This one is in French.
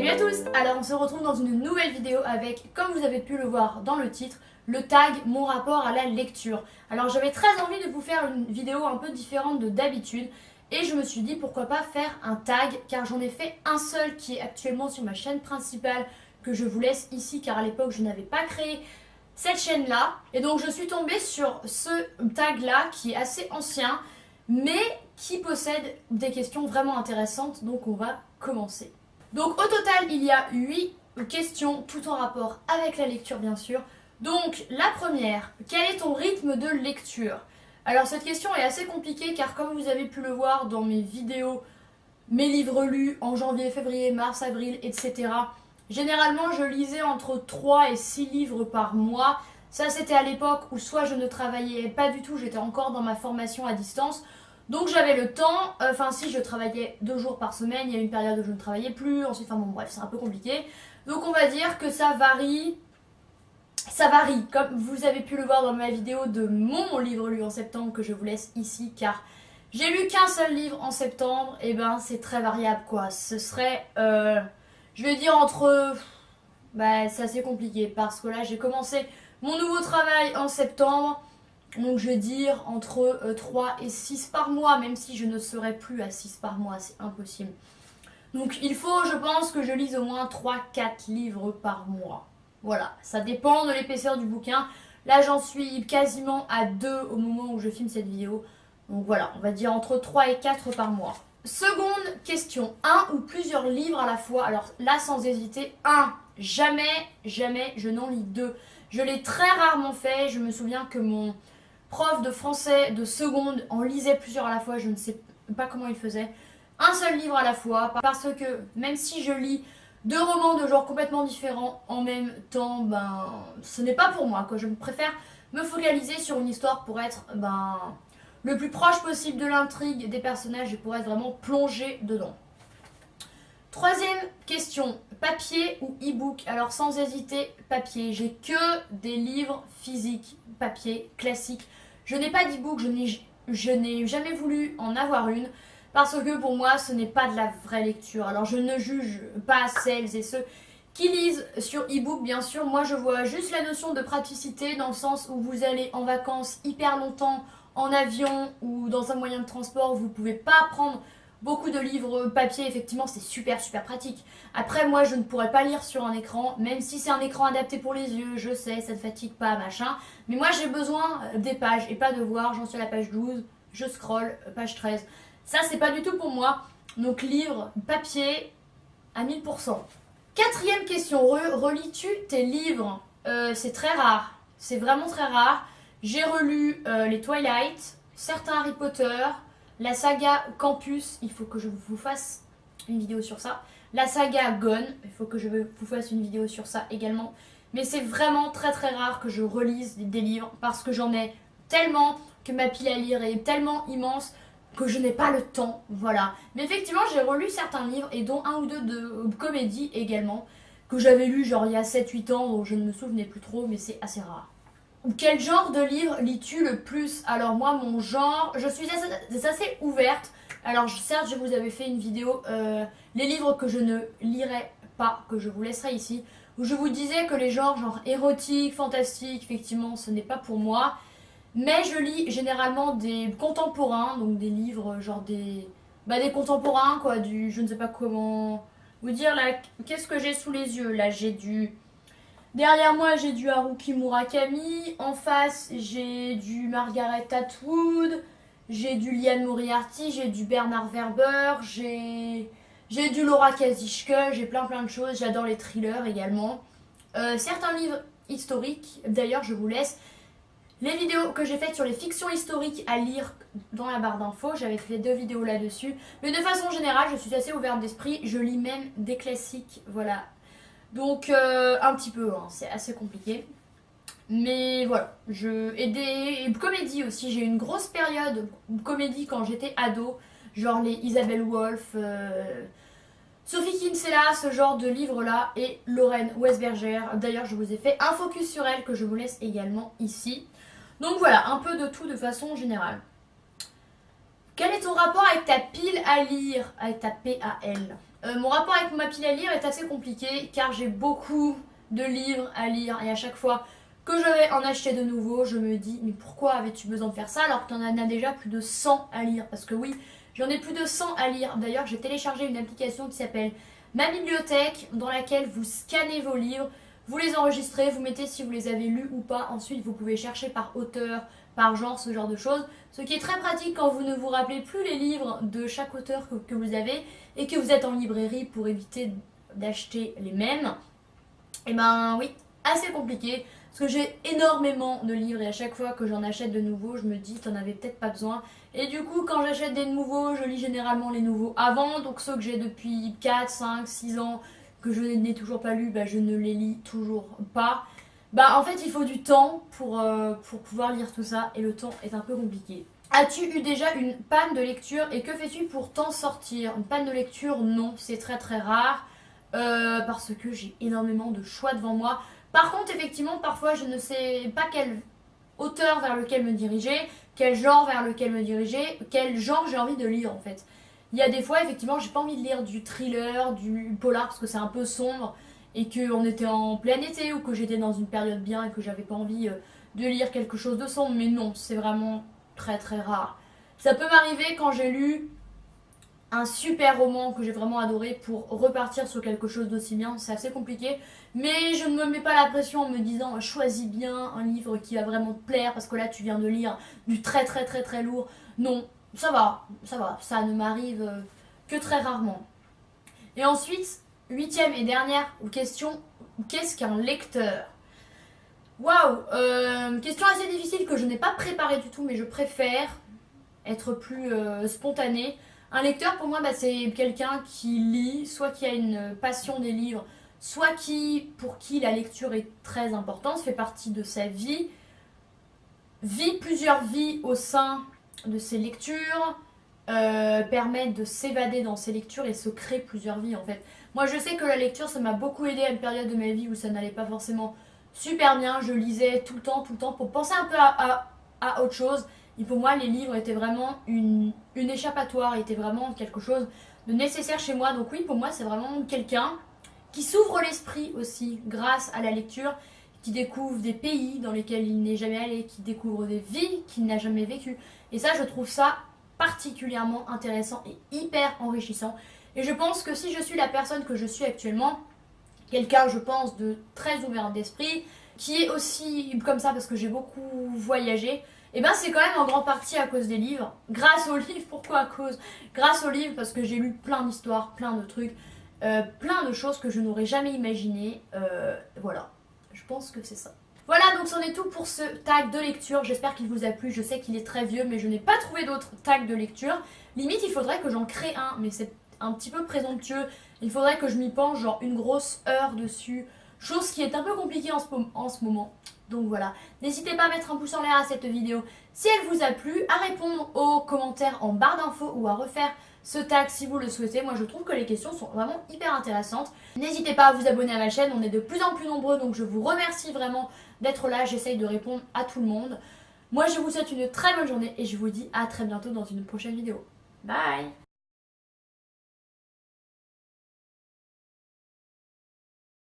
Salut à tous! Alors on se retrouve dans une nouvelle vidéo avec, comme vous avez pu le voir dans le titre, le tag mon rapport à la lecture. Alors j'avais très envie de vous faire une vidéo un peu différente de d'habitude et je me suis dit pourquoi pas faire un tag car j'en ai fait un seul qui est actuellement sur ma chaîne principale que je vous laisse ici car à l'époque je n'avais pas créé cette chaîne là et donc je suis tombée sur ce tag là qui est assez ancien mais qui possède des questions vraiment intéressantes, donc on va commencer. Donc au total il y a 8 questions tout en rapport avec la lecture bien sûr. Donc la première, quel est ton rythme de lecture? Alors cette question est assez compliquée car comme vous avez pu le voir dans mes vidéos, mes livres lus en janvier, février, mars, avril, etc. Généralement je lisais entre 3 et 6 livres par mois. Ça c'était à l'époque où soit je ne travaillais pas du tout, j'étais encore dans ma formation à distance. Donc j'avais le temps, enfin si je travaillais 2 jours par semaine, il y a une période où je ne travaillais plus, ensuite, enfin bon bref c'est un peu compliqué. Donc on va dire que ça varie, comme vous avez pu le voir dans ma vidéo de mon livre lu en septembre que je vous laisse ici car j'ai lu qu'un seul livre en septembre, et ben c'est très variable quoi. Ce serait, je vais dire entre, c'est assez compliqué parce que là j'ai commencé mon nouveau travail en septembre. Donc je vais dire entre 3 et 6 par mois, même si je ne serai plus à 6 par mois, c'est impossible. Donc il faut, je pense, que je lise au moins 3-4 livres par mois. Voilà, ça dépend de l'épaisseur du bouquin. Là j'en suis quasiment à 2 au moment où je filme cette vidéo. Donc voilà, on va dire entre 3 et 4 par mois. Seconde question, un ou plusieurs livres à la fois. Alors là sans hésiter, un, jamais je n'en lis 2. Je l'ai très rarement fait, je me souviens que mon prof de français de seconde en lisait plusieurs à la fois, je ne sais pas comment il faisait. Un seul livre à la fois, parce que même si je lis 2 romans de genres complètement différents en même temps, ce n'est pas pour moi quoi. Je préfère me focaliser sur une histoire pour être le plus proche possible de l'intrigue des personnages et pour être vraiment plongé dedans. Troisième question, papier ou e-book? Alors sans hésiter, papier. J'ai que des livres physiques, papier, classiques. Je n'ai pas d'e-book, je n'ai jamais voulu en avoir une parce que pour moi ce n'est pas de la vraie lecture. Alors je ne juge pas celles et ceux qui lisent sur e-book bien sûr. Moi je vois juste la notion de praticité dans le sens où vous allez en vacances hyper longtemps en avion ou dans un moyen de transport, vous ne pouvez pas prendre beaucoup de livres papier, effectivement c'est super pratique. Après moi je ne pourrais pas lire sur un écran, même si c'est un écran adapté pour les yeux, je sais, ça ne fatigue pas, machin. Mais moi j'ai besoin des pages et pas de voir, j'en suis à la page 12, je scrolle, page 13. Ça c'est pas du tout pour moi. Donc livre, papier, à 1000%. Quatrième question, relis-tu tes livres? C'est très rare, c'est vraiment très rare. J'ai relu les Twilight, certains Harry Potter, la saga Campus, il faut que je vous fasse une vidéo sur ça. La saga Gone, il faut que je vous fasse une vidéo sur ça également. Mais c'est vraiment très rare que je relise des livres parce que j'en ai tellement que ma pile à lire est tellement immense que je n'ai pas le temps, voilà. Mais effectivement, j'ai relu certains livres et dont un ou deux de comédie également que j'avais lu genre il y a 7-8 ans, donc je ne me souvenais plus trop, mais c'est assez rare. Quel genre de livre lis-tu le plus? Alors moi mon genre, je suis assez ouverte. Alors certes je vous avais fait une vidéo, les livres que je ne lirai pas, que je vous laisserai ici, où je vous disais que les genres genre érotique, fantastique, effectivement ce n'est pas pour moi. Mais je lis généralement des contemporains, donc des livres genre des contemporains quoi, je ne sais pas comment vous dire là, qu'est-ce que j'ai sous les yeux? Là j'ai du... Derrière moi, j'ai du Haruki Murakami. En face, j'ai du Margaret Atwood. J'ai du Liane Moriarty. J'ai du Bernard Werber. J'ai du Laura Kazishke. J'ai plein de choses. J'adore les thrillers également. Certains livres historiques. D'ailleurs, je vous laisse les vidéos que j'ai faites sur les fictions historiques à lire dans la barre d'infos. J'avais fait 2 vidéos là-dessus. Mais de façon générale, je suis assez ouverte d'esprit. Je lis même des classiques. Voilà. Donc un petit peu, hein, c'est assez compliqué. Mais voilà, et des comédies aussi, j'ai eu une grosse période comédie quand j'étais ado, genre les Isabelle Wolf, Sophie Kinsella, ce genre de livres là, et Lorraine Westberger. D'ailleurs je vous ai fait un focus sur elle que je vous laisse également ici. Donc voilà, un peu de tout de façon générale. Quel est ton rapport avec ta pile à lire, avec ta PAL? Mon rapport avec ma pile à lire est assez compliqué car j'ai beaucoup de livres à lire et à chaque fois que je vais en acheter de nouveaux, je me dis mais pourquoi avais-tu besoin de faire ça alors que tu en as déjà plus de 100 à lire? Parce que oui, j'en ai plus de 100 à lire. D'ailleurs, j'ai téléchargé une application qui s'appelle Ma Bibliothèque dans laquelle vous scannez vos livres, vous les enregistrez, vous mettez si vous les avez lus ou pas. Ensuite, vous pouvez chercher par auteur, par genre, ce genre de choses. Ce qui est très pratique quand vous ne vous rappelez plus les livres de chaque auteur que vous avez et que vous êtes en librairie pour éviter d'acheter les mêmes. Et ben oui, assez compliqué. Parce que j'ai énormément de livres et à chaque fois que j'en achète de nouveaux, je me dis t'en avais peut-être pas besoin. Et du coup, quand j'achète des nouveaux, je lis généralement les nouveaux avant. Donc ceux que j'ai depuis 4, 5, 6 ans, que je n'ai toujours pas lus, bah, je ne les lis toujours pas. Bah en fait, il faut du temps pour pouvoir lire tout ça et le temps est un peu compliqué. As-tu eu déjà une panne de lecture et que fais-tu pour t'en sortir? Une panne de lecture, non, c'est très très rare. Parce que j'ai énormément de choix devant moi. Par contre, effectivement, parfois, je ne sais pas quel auteur vers lequel me diriger, quel genre vers lequel me diriger, quel genre j'ai envie de lire en fait. Il y a des fois, effectivement, j'ai pas envie de lire du thriller, du polar parce que c'est un peu sombre et qu'on était en plein été ou que j'étais dans une période bien et que j'avais pas envie de lire quelque chose de sombre. Mais non, c'est vraiment très très rare. Ça peut m'arriver quand j'ai lu un super roman que j'ai vraiment adoré pour repartir sur quelque chose d'aussi bien, c'est assez compliqué, mais je ne me mets pas la pression en me disant choisis bien un livre qui va vraiment te plaire parce que là tu viens de lire du très très très très lourd. Non, ça va, ça ne m'arrive que très rarement. Et ensuite, huitième et dernière question, qu'est-ce qu'un lecteur? Waouh, question assez difficile que je n'ai pas préparée du tout, mais je préfère être plus spontanée. Un lecteur, pour moi, bah, c'est quelqu'un qui lit, soit qui a une passion des livres, soit pour qui la lecture est très importante, fait partie de sa vie, vit plusieurs vies au sein de ses lectures, permet de s'évader dans ses lectures et se crée plusieurs vies en fait. Moi, je sais que la lecture, ça m'a beaucoup aidé à une période de ma vie où ça n'allait pas forcément super bien. Je lisais tout le temps, pour penser un peu à autre chose. Et pour moi, les livres étaient vraiment une échappatoire, étaient vraiment quelque chose de nécessaire chez moi. Donc oui, pour moi, c'est vraiment quelqu'un qui s'ouvre l'esprit aussi grâce à la lecture, qui découvre des pays dans lesquels il n'est jamais allé, qui découvre des vies qu'il n'a jamais vécues. Et ça, je trouve ça particulièrement intéressant et hyper enrichissant. Et je pense que si je suis la personne que je suis actuellement, quelqu'un, je pense, de très ouvert d'esprit, qui est aussi comme ça parce que j'ai beaucoup voyagé, et ben c'est quand même en grande partie à cause des livres. Grâce aux livres, pourquoi à cause? Grâce aux livres parce que j'ai lu plein d'histoires, plein de trucs, plein de choses que je n'aurais jamais imaginées. Voilà, je pense que c'est ça. Voilà, donc c'en est tout pour ce tag de lecture. J'espère qu'il vous a plu. Je sais qu'il est très vieux, mais je n'ai pas trouvé d'autres tags de lecture. Limite, il faudrait que j'en crée un, mais c'est un petit peu présomptueux. Il faudrait que je m'y penche genre une grosse heure dessus. Chose qui est un peu compliquée en ce moment. Donc voilà, n'hésitez pas à mettre un pouce en l'air à cette vidéo si elle vous a plu, à répondre aux commentaires en barre d'infos ou à refaire ce tag si vous le souhaitez. Moi je trouve que les questions sont vraiment hyper intéressantes. N'hésitez pas à vous abonner à ma chaîne, on est de plus en plus nombreux donc je vous remercie vraiment d'être là. J'essaye de répondre à tout le monde. Moi je vous souhaite une très bonne journée et je vous dis à très bientôt dans une prochaine vidéo. Bye!